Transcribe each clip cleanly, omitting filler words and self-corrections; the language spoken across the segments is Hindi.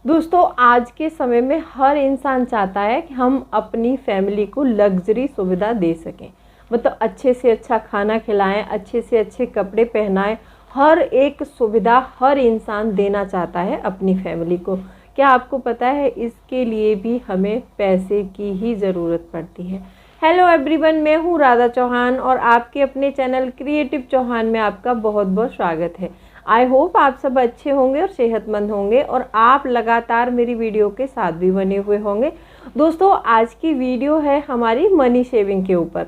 दोस्तों, आज के समय में हर इंसान चाहता है कि हम अपनी फैमिली को लग्जरी सुविधा दे सकें। मतलब अच्छे से अच्छा खाना खिलाएं, अच्छे से अच्छे कपड़े पहनाएं। हर एक सुविधा हर इंसान देना चाहता है अपनी फैमिली को। क्या आपको पता है, इसके लिए भी हमें पैसे की ही ज़रूरत पड़ती है। हेलो एवरीवन, मैं हूँ राधा चौहान और आपके अपने चैनल क्रिएटिव चौहान में आपका बहुत बहुत स्वागत है। आई होप आप सब अच्छे होंगे और सेहतमंद होंगे और आप लगातार मेरी वीडियो के साथ भी बने हुए होंगे। दोस्तों, आज की वीडियो है हमारी मनी सेविंग के ऊपर।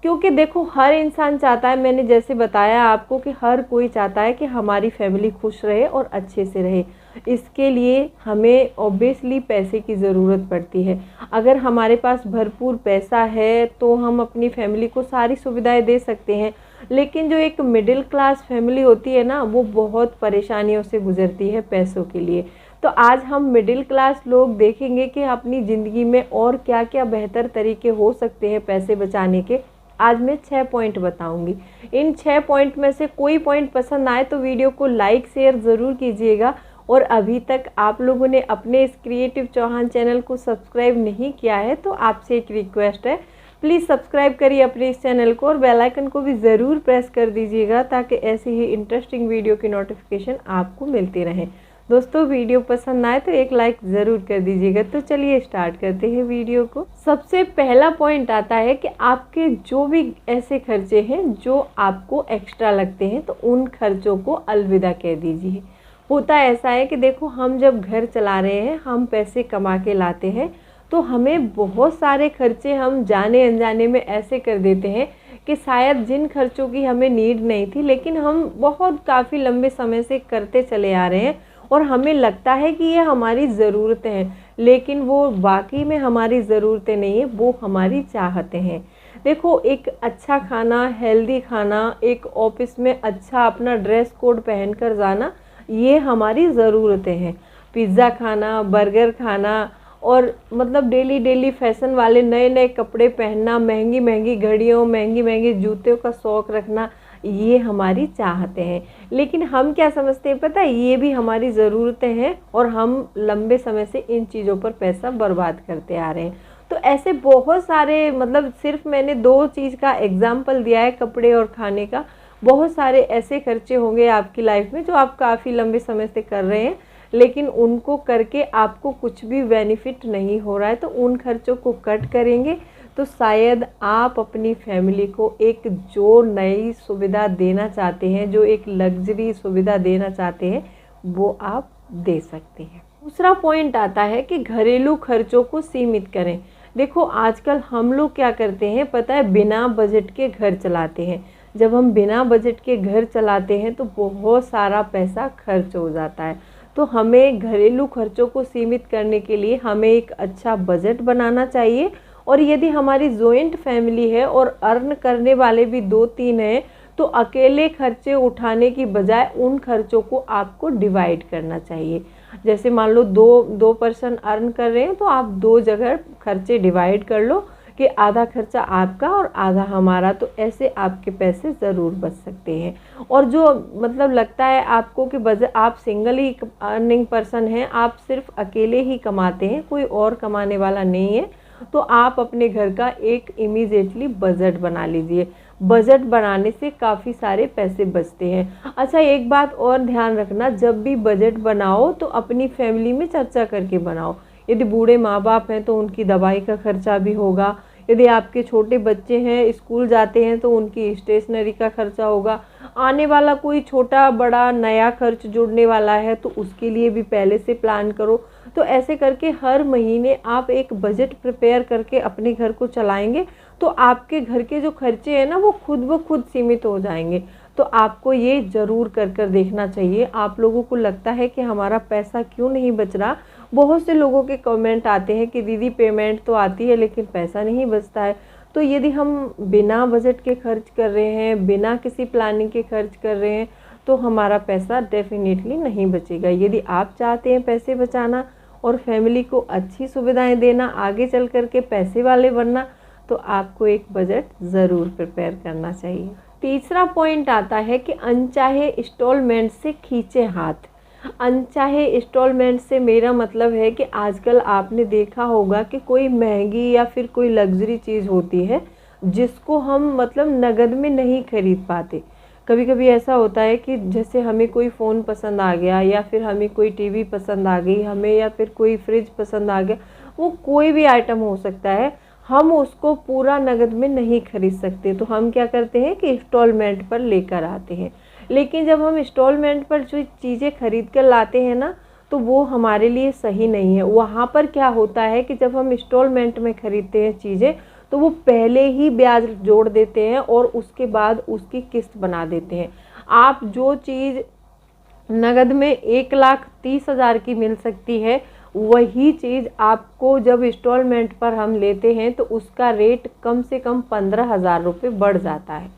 क्योंकि देखो, हर इंसान चाहता है, मैंने जैसे बताया आपको कि हर कोई चाहता है कि हमारी फैमिली खुश रहे और अच्छे से रहे। इसके लिए हमें ऑब्वियसली पैसे की ज़रूरत पड़ती है। अगर हमारे पास भरपूर पैसा है तो हम अपनी फैमिली को सारी सुविधाएं दे सकते हैं। लेकिन जो एक मिडिल क्लास फैमिली होती है ना, वो बहुत परेशानियों से गुजरती है पैसों के लिए। तो आज हम मिडिल क्लास लोग देखेंगे कि अपनी ज़िंदगी में और क्या क्या बेहतर तरीके हो सकते हैं पैसे बचाने के। आज मैं 6 पॉइंट बताऊंगी। इन 6 पॉइंट में से कोई पॉइंट पसंद आए तो वीडियो को लाइक शेयर ज़रूर कीजिएगा। और अभी तक आप लोगों ने अपने इस क्रिएटिव चौहान चैनल को सब्सक्राइब नहीं किया है तो आपसे एक रिक्वेस्ट है, प्लीज़ सब्सक्राइब करिए अपने इस चैनल को और बेल आइकन को भी ज़रूर प्रेस कर दीजिएगा ताकि ऐसी ही इंटरेस्टिंग वीडियो की नोटिफिकेशन आपको मिलती रहे। दोस्तों, वीडियो पसंद आए तो एक लाइक ज़रूर कर दीजिएगा। तो चलिए स्टार्ट करते हैं वीडियो को। सबसे पहला पॉइंट आता है कि आपके जो भी ऐसे खर्चे हैं जो आपको एक्स्ट्रा लगते हैं तो उन खर्चों को अलविदा कह दीजिए। होता ऐसा है कि देखो, हम जब घर चला रहे हैं, हम पैसे कमा के लाते हैं तो हमें बहुत सारे खर्चे हम जाने अनजाने में ऐसे कर देते हैं कि शायद जिन खर्चों की हमें नीड नहीं थी लेकिन हम बहुत काफ़ी लंबे समय से करते चले आ रहे हैं और हमें लगता है कि ये हमारी ज़रूरतें हैं, लेकिन वो वाकई में हमारी ज़रूरतें नहीं है, वो हमारी चाहतें हैं। देखो, एक अच्छा खाना, हेल्दी खाना, एक ऑफिस में अच्छा अपना ड्रेस कोड पहन कर जाना, ये हमारी ज़रूरतें हैं। पिज़्ज़ा खाना, बर्गर खाना और मतलब डेली डेली फैशन वाले नए नए कपड़े पहनना, महंगी महंगी घड़ियों, महंगी महंगी जूतों का शौक़ रखना, ये हमारी चाहते हैं। लेकिन हम क्या समझते हैं पता है, ये भी हमारी ज़रूरतें हैं और हम लंबे समय से इन चीज़ों पर पैसा बर्बाद करते आ रहे हैं। तो ऐसे बहुत सारे, मतलब सिर्फ मैंने 2 चीज़ का एग्जाम्पल दिया है, कपड़े और खाने का। बहुत सारे ऐसे खर्चे होंगे आपकी लाइफ में जो आप काफ़ी लंबे समय से कर रहे हैं लेकिन उनको करके आपको कुछ भी बेनिफिट नहीं हो रहा है। तो उन खर्चों को कट करेंगे तो शायद आप अपनी फैमिली को एक जो नई सुविधा देना चाहते हैं, जो एक लग्जरी सुविधा देना चाहते हैं, वो आप दे सकते हैं। दूसरा पॉइंट आता है कि घरेलू खर्चों को सीमित करें। देखो, आजकल हम लोग क्या करते हैं पता है, बिना बजट के घर चलाते हैं। जब हम बिना बजट के घर चलाते हैं तो बहुत सारा पैसा खर्च हो जाता है। तो हमें घरेलू खर्चों को सीमित करने के लिए हमें एक अच्छा बजट बनाना चाहिए। और यदि हमारी जॉइंट फैमिली है और अर्न करने वाले भी 2-3 हैं तो अकेले खर्चे उठाने की बजाय उन खर्चों को आपको डिवाइड करना चाहिए। जैसे मान लो दो पर्सन अर्न कर रहे हैं तो आप 2 जगह खर्चे डिवाइड कर लो कि आधा खर्चा आपका और आधा हमारा। तो ऐसे आपके पैसे ज़रूर बच सकते हैं। और जो मतलब लगता है आपको कि बजट, आप सिंगल ही अर्निंग पर्सन हैं, आप सिर्फ अकेले ही कमाते हैं, कोई और कमाने वाला नहीं है, तो आप अपने घर का एक इमीडिएटली बजट बना लीजिए। बजट बनाने से काफ़ी सारे पैसे बचते हैं। अच्छा, एक बात और ध्यान रखना, जब भी बजट बनाओ तो अपनी फैमिली में चर्चा करके बनाओ। यदि बूढ़े माँ बाप हैं तो उनकी दवाई का खर्चा भी होगा। यदि आपके छोटे बच्चे हैं, स्कूल जाते हैं, तो उनकी स्टेशनरी का खर्चा होगा। आने वाला कोई छोटा बड़ा नया खर्च जुड़ने वाला है तो उसके लिए भी पहले से प्लान करो। तो ऐसे करके हर महीने आप एक बजट प्रिपेयर करके अपने घर को चलाएंगे तो आपके घर के जो खर्चे हैं ना, वो खुद ब खुद सीमित हो जाएंगे। तो आपको ये ज़रूर कर कर देखना चाहिए। आप लोगों को लगता है कि हमारा पैसा क्यों नहीं बच रहा। बहुत से लोगों के कमेंट आते हैं कि दीदी पेमेंट तो आती है लेकिन पैसा नहीं बचता है। तो यदि हम बिना बजट के खर्च कर रहे हैं, बिना किसी प्लानिंग के खर्च कर रहे हैं, तो हमारा पैसा डेफिनेटली नहीं बचेगा। यदि आप चाहते हैं पैसे बचाना और फैमिली को अच्छी सुविधाएं देना, आगे चल कर के पैसे वाले बनना, तो आपको एक बजट ज़रूर प्रिपेयर करना चाहिए। तीसरा पॉइंट आता है कि अनचाहे इंस्टॉलमेंट से खींचे हाथ। अनचाहे इंस्टॉलमेंट से मेरा मतलब है कि आजकल आपने देखा होगा कि कोई महंगी या फिर कोई लग्जरी चीज़ होती है जिसको हम मतलब नगद में नहीं खरीद पाते। कभी कभी ऐसा होता है कि जैसे हमें कोई फ़ोन पसंद आ गया या फिर हमें कोई टीवी पसंद आ गई हमें, या फिर कोई फ्रिज पसंद आ गया, वो कोई भी आइटम हो सकता है, हम उसको पूरा नगद में नहीं खरीद सकते। तो हम क्या करते हैं कि इंस्टॉलमेंट पर लेकर आते हैं। लेकिन जब हम इंस्टॉलमेंट पर जो चीज़ें खरीद कर लाते हैं ना, तो वो हमारे लिए सही नहीं है। वहाँ पर क्या होता है कि जब हम इंस्टॉलमेंट में खरीदते हैं चीज़ें, तो वो पहले ही ब्याज जोड़ देते हैं और उसके बाद उसकी किस्त बना देते हैं। आप जो चीज़ नगद में 1,30,000 की मिल सकती है, वही चीज़ आपको जब इंस्टॉलमेंट पर हम लेते हैं तो उसका रेट कम से कम 15,000 रुपये बढ़ जाता है।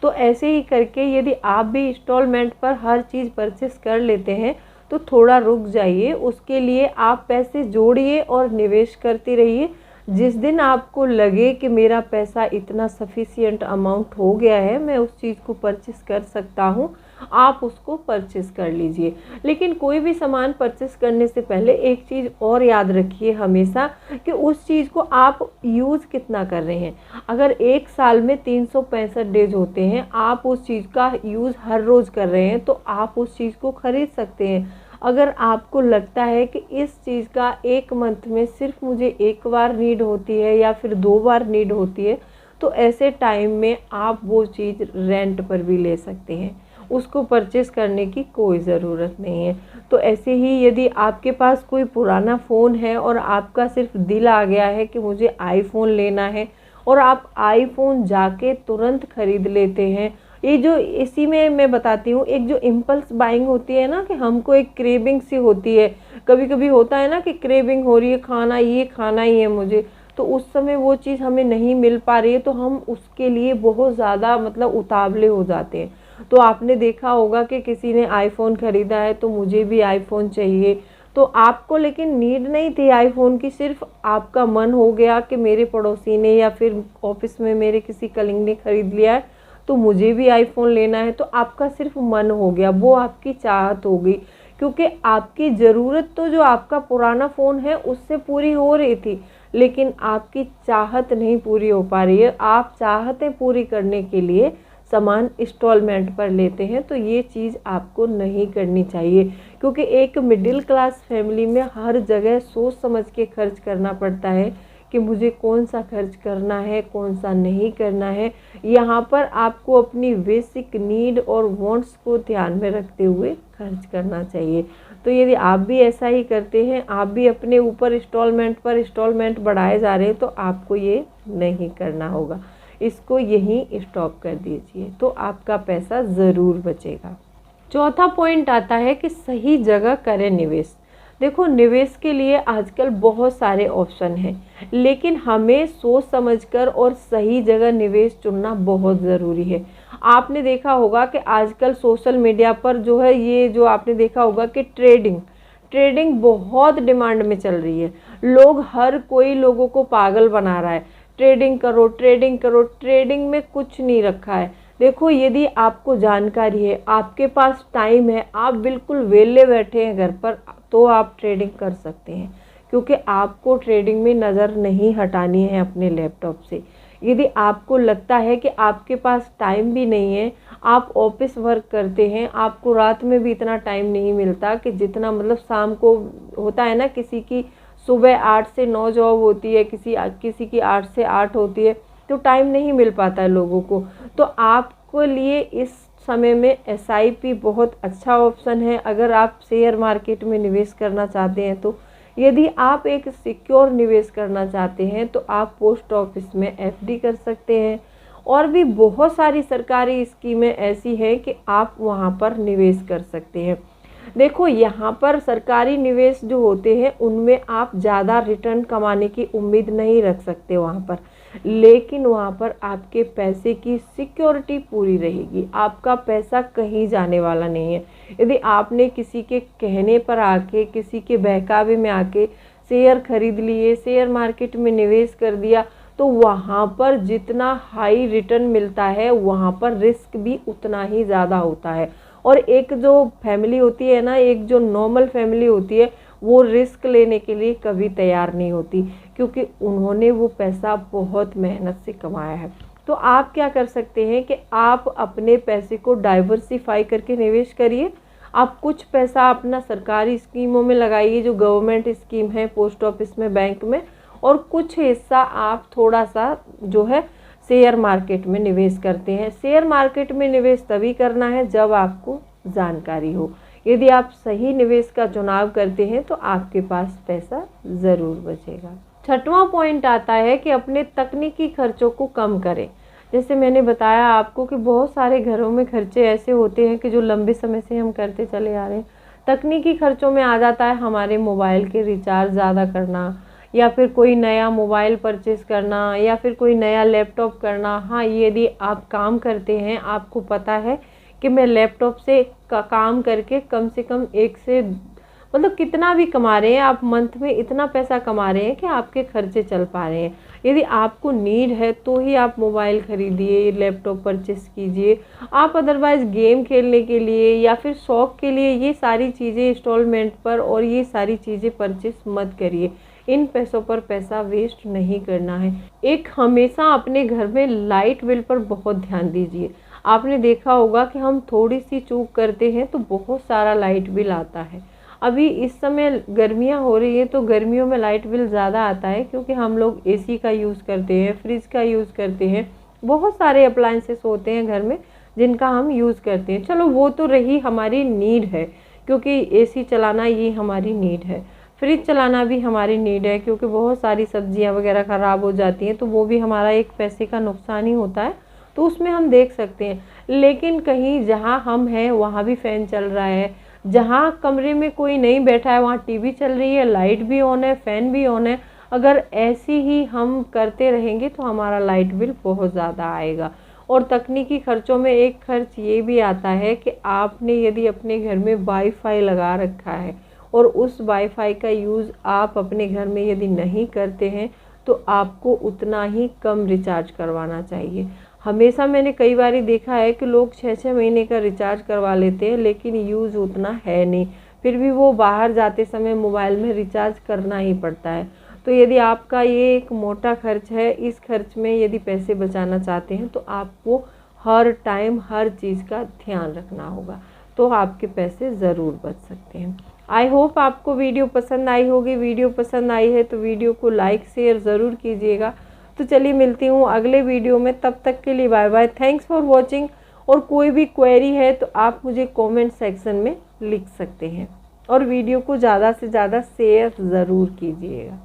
तो ऐसे ही करके यदि आप भी इंस्टॉलमेंट पर हर चीज़ परचेस कर लेते हैं तो थोड़ा रुक जाइए, उसके लिए आप पैसे जोड़िए और निवेश करते रहिए। जिस दिन आपको लगे कि मेरा पैसा इतना सफिशिएंट अमाउंट हो गया है, मैं उस चीज़ को परचेस कर सकता हूँ, आप उसको परचेस कर लीजिए। लेकिन कोई भी सामान परचेस करने से पहले एक चीज़ और याद रखिए हमेशा कि उस चीज़ को आप यूज़ कितना कर रहे हैं। अगर एक साल में 365 डेज होते हैं, आप उस चीज़ का यूज़ हर रोज़ कर रहे हैं, तो आप उस चीज़ को खरीद सकते हैं। अगर आपको लगता है कि इस चीज़ का एक मंथ में सिर्फ मुझे एक बार नीड होती है या फिर 2 बार नीड होती है, तो ऐसे टाइम में आप वो चीज़ रेंट पर भी ले सकते हैं, उसको परचेस करने की कोई ज़रूरत नहीं है। तो ऐसे ही यदि आपके पास कोई पुराना फ़ोन है और आपका सिर्फ दिल आ गया है कि मुझे आईफ़ोन लेना है, और आप आईफ़ोन जाके तुरंत खरीद लेते हैं, ये जो इसी में मैं बताती हूँ, एक जो इम्पल्स बाइंग होती है ना, कि हमको एक क्रेविंग सी होती है, कभी कभी होता है ना कि क्रेविंग हो रही है, खाना ये खाना ही है मुझे, तो उस समय वो चीज़ हमें नहीं मिल पा रही है तो हम उसके लिए बहुत ज़्यादा मतलब उतावले हो जाते हैं। तो आपने देखा होगा कि किसी ने आईफोन ख़रीदा है तो मुझे भी आईफोन चाहिए, तो आपको लेकिन नीड नहीं थी आईफोन की, सिर्फ आपका मन हो गया कि मेरे पड़ोसी ने या फिर ऑफिस में मेरे किसी कलीग ने ख़रीद लिया है तो मुझे भी आईफोन लेना है, तो आपका सिर्फ मन हो गया, वो आपकी चाहत हो गई। क्योंकि आपकी ज़रूरत तो जो आपका पुराना फ़ोन है उससे पूरी हो रही थी, लेकिन आपकी चाहत नहीं पूरी हो पा रही है। आप चाहतें पूरी करने के लिए सामान इंस्टॉलमेंट पर लेते हैं, तो ये चीज़ आपको नहीं करनी चाहिए। क्योंकि एक मिडिल क्लास फैमिली में हर जगह सोच समझ के खर्च करना पड़ता है कि मुझे कौन सा खर्च करना है, कौन सा नहीं करना है। यहाँ पर आपको अपनी बेसिक नीड और वांट्स को ध्यान में रखते हुए खर्च करना चाहिए। तो यदि आप भी ऐसा ही करते हैं, आप भी अपने ऊपर इंस्टॉलमेंट पर इंस्टॉलमेंट बढ़ाए जा रहे हैं, तो आपको ये नहीं करना होगा, इसको यहीं स्टॉप कर दीजिए, तो आपका पैसा ज़रूर बचेगा। चौथा पॉइंट आता है कि सही जगह करें निवेश। देखो, निवेश के लिए आजकल बहुत सारे ऑप्शन हैं, लेकिन हमें सोच समझकर और सही जगह निवेश चुनना बहुत ज़रूरी है। आपने देखा होगा कि आजकल सोशल मीडिया पर जो है, ये जो आपने देखा होगा कि ट्रेडिंग बहुत डिमांड में चल रही है। लोग, हर कोई लोगों को पागल बना रहा है, ट्रेडिंग करो ट्रेडिंग करो। ट्रेडिंग में कुछ नहीं रखा है। देखो, यदि आपको जानकारी है, आपके पास टाइम है, आप बिल्कुल वेले बैठे हैं घर पर, तो आप ट्रेडिंग कर सकते हैं, क्योंकि आपको ट्रेडिंग में नज़र नहीं हटानी है अपने लैपटॉप से। यदि आपको लगता है कि आपके पास टाइम भी नहीं है, आप ऑफिस वर्क करते हैं, आपको रात में भी इतना टाइम नहीं मिलता कि जितना मतलब शाम को होता है ना, किसी की सुबह 8 से 9 जॉब होती है, किसी की 8 से 8 होती है, तो टाइम नहीं मिल पाता है लोगों को। तो आपको लिए इस समय में SIP बहुत अच्छा ऑप्शन है, अगर आप शेयर मार्केट में निवेश करना चाहते हैं तो। यदि आप एक सिक्योर निवेश करना चाहते हैं तो आप पोस्ट ऑफिस में FD कर सकते हैं, और भी बहुत सारी सरकारी स्कीमें ऐसी हैं कि आप वहां पर निवेश कर सकते हैं। देखो, यहाँ पर सरकारी निवेश जो होते हैं उनमें आप ज़्यादा रिटर्न कमाने की उम्मीद नहीं रख सकते वहाँ पर, लेकिन वहाँ पर आपके पैसे की सिक्योरिटी पूरी रहेगी, आपका पैसा कहीं जाने वाला नहीं है। यदि आपने किसी के कहने पर आके, किसी के बहकावे में आके शेयर खरीद लिए, शेयर मार्केट में निवेश कर दिया, तो वहाँ पर जितना हाई रिटर्न मिलता है, वहाँ पर रिस्क भी उतना ही ज़्यादा होता है। और एक जो फैमिली होती है ना, एक जो नॉर्मल फैमिली होती है, वो रिस्क लेने के लिए कभी तैयार नहीं होती, क्योंकि उन्होंने वो पैसा बहुत मेहनत से कमाया है। तो आप क्या कर सकते हैं कि आप अपने पैसे को डाइवर्सिफाई करके निवेश करिए। आप कुछ पैसा अपना सरकारी स्कीमों में लगाइए, जो गवर्नमेंट स्कीम है, पोस्ट ऑफिस में, बैंक में, और कुछ हिस्सा आप थोड़ा सा जो है शेयर मार्केट में निवेश करते हैं। शेयर मार्केट में निवेश तभी करना है जब आपको जानकारी हो। यदि आप सही निवेश का चुनाव करते हैं तो आपके पास पैसा ज़रूर बचेगा। छठवां पॉइंट आता है कि अपने तकनीकी खर्चों को कम करें। जैसे मैंने बताया आपको कि बहुत सारे घरों में खर्चे ऐसे होते हैं कि जो लंबे समय से हम करते चले आ रहे हैं। तकनीकी खर्चों में आ जाता है हमारे मोबाइल के रिचार्ज ज़्यादा करना, या फिर कोई नया मोबाइल परचेज़ करना, या फिर कोई नया लैपटॉप करना। हाँ, यदि आप काम करते हैं, आपको पता है कि मैं लैपटॉप से काम करके कम से कम एक से मतलब कितना भी कमा रहे हैं आप, मंथ में इतना पैसा कमा रहे हैं कि आपके खर्चे चल पा रहे हैं। यदि आपको नीड है तो ही आप मोबाइल खरीदिए, लैपटॉप परचेस कीजिए। आप अदरवाइज़ गेम खेलने के लिए या फिर शौक़ के लिए ये सारी चीज़ें इंस्टॉलमेंट पर और ये सारी चीज़ें परचेस मत करिए। इन पैसों पर पैसा वेस्ट नहीं करना है। एक हमेशा अपने घर में लाइट बिल पर बहुत ध्यान दीजिए। आपने देखा होगा कि हम थोड़ी सी चूक करते हैं तो बहुत सारा लाइट बिल आता है। अभी इस समय गर्मियाँ हो रही है तो गर्मियों में लाइट बिल ज़्यादा आता है, क्योंकि हम लोग एसी का यूज़ करते हैं, फ्रिज का यूज़ करते हैं, बहुत सारे अप्लायंसेस होते हैं घर में जिनका हम यूज़ करते हैं। चलो वो तो रही हमारी नीड है, क्योंकि एसी चलाना ये हमारी नीड है, फ्रिज चलाना भी हमारी नीड है, क्योंकि बहुत सारी सब्जियां वगैरह ख़राब हो जाती हैं तो वो भी हमारा एक पैसे का नुकसान ही होता है, तो उसमें हम देख सकते हैं। लेकिन कहीं जहाँ हम हैं वहाँ भी फ़ैन चल रहा है, जहाँ कमरे में कोई नहीं बैठा है वहाँ टीवी चल रही है, लाइट भी ऑन है, फ़ैन भी ऑन है। अगर ऐसी ही हम करते रहेंगे तो हमारा लाइट बिल बहुत ज़्यादा आएगा। और तकनीकी खर्चों में एक खर्च ये भी आता है कि आपने यदि अपने घर में वाईफाई लगा रखा है और उस वाईफाई का यूज़ आप अपने घर में यदि नहीं करते हैं तो आपको उतना ही कम रिचार्ज करवाना चाहिए। हमेशा मैंने कई बार देखा है कि लोग 6-6 महीने का रिचार्ज करवा लेते हैं, लेकिन यूज़ उतना है नहीं, फिर भी वो बाहर जाते समय मोबाइल में रिचार्ज करना ही पड़ता है। तो यदि आपका ये एक मोटा खर्च है, इस खर्च में यदि पैसे बचाना चाहते हैं तो आपको हर टाइम हर चीज़ का ध्यान रखना होगा, तो आपके पैसे ज़रूर बच सकते हैं। आई होप आपको वीडियो पसंद आई होगी। वीडियो पसंद आई है तो वीडियो को लाइक शेयर ज़रूर कीजिएगा। तो चलिए मिलती हूँ अगले वीडियो में, तब तक के लिए bye bye. Thanks for watching. और कोई भी क्वेरी है तो आप मुझे कमेंट सेक्शन में लिख सकते हैं, और वीडियो को ज़्यादा से ज़्यादा शेयर ज़रूर कीजिएगा।